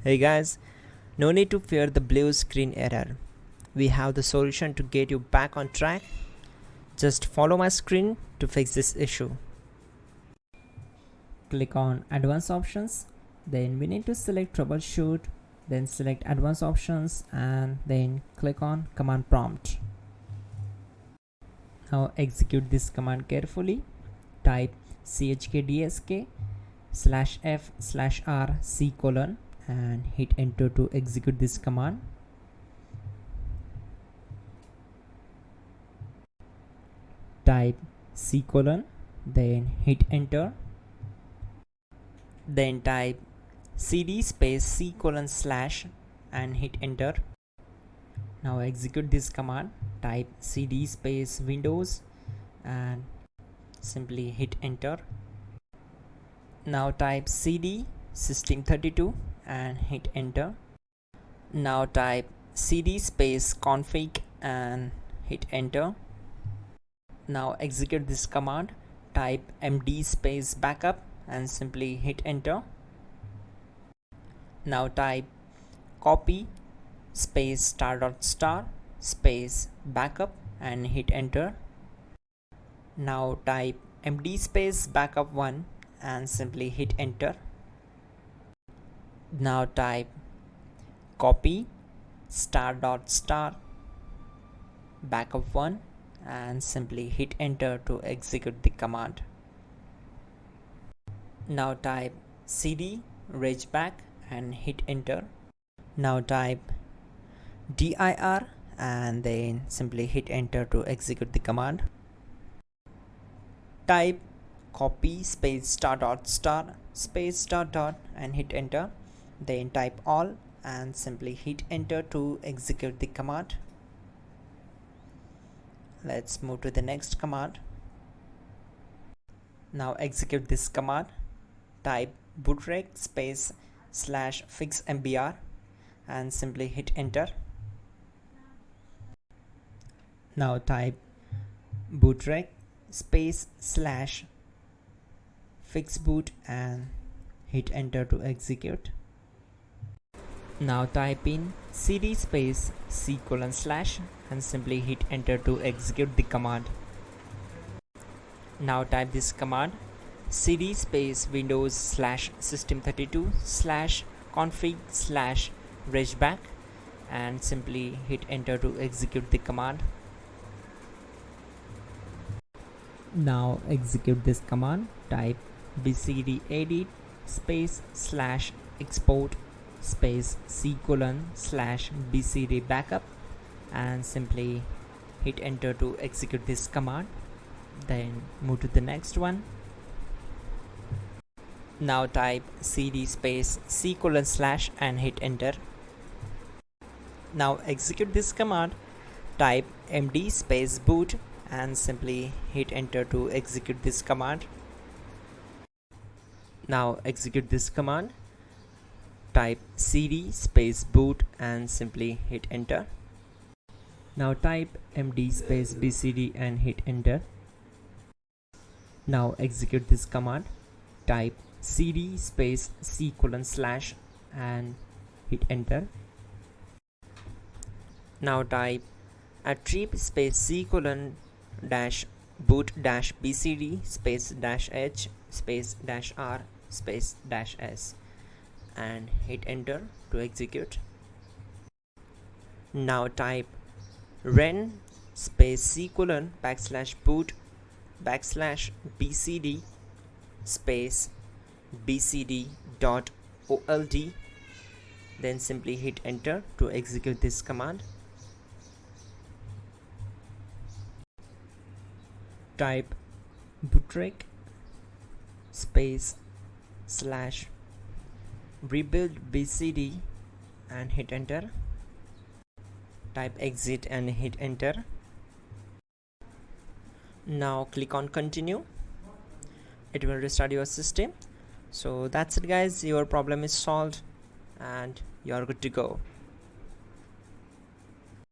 Hey guys, no need to fear the blue screen error. We have the solution to get you back on track. Just follow my screen to fix this issue. Click on advanced options, then we need to select troubleshoot, then select advanced options and then click on command prompt. Now execute this command carefully. Type chkdsk/f/r:" and hit enter to execute this command. Type c:, then hit enter. Then type cd space c:/ and hit enter. Now execute this command. Type cd space Windows and simply hit enter. Now type cd system32 and hit enter. Now type cd space config and hit enter. Now execute this command. Type md space backup and simply hit enter. Now type copy space *.* space backup and hit enter. Now type md space backup1 and simply hit enter. Now type copy *.* backup1 and simply hit enter to execute the command. Now type cd regback and hit enter. Now type dir and then simply hit enter to execute the command. Type copy space *.* space .. and hit enter. Then type all and simply hit enter to execute the command. Let's move to the next command. Now execute this command. Type bootrec space /fixmbr and simply hit enter. Now type bootrec space /fixboot and hit enter to execute. Now type in cd space c:/ and simply hit enter to execute the command. Now type this command cd space windows /system32/config/regback and simply hit enter to execute the command. Now execute this command. Type bcd edit space /export space c:/ bcd backup and simply hit enter to execute this command. Then move to the next one. Now type cd space c:/ and hit enter. Now execute this command. Type md space boot and simply hit enter to execute this command. Now execute this command. Type cd space boot and simply hit enter. Now type md space bcd and hit enter. Now execute this command. Type cd space c:/ and hit enter. Now type attrib space c:/ boot bcd space -h space -r space -s and hit enter to execute. Now type ren space c:/ \boot \bcd space bcd.old, then simply hit enter to execute this command. Type bootrec space /rebuild bcd and hit enter. Type exit and hit enter. Now click on continue. It will restart your system. So that's it guys, your problem is solved and you're good to go.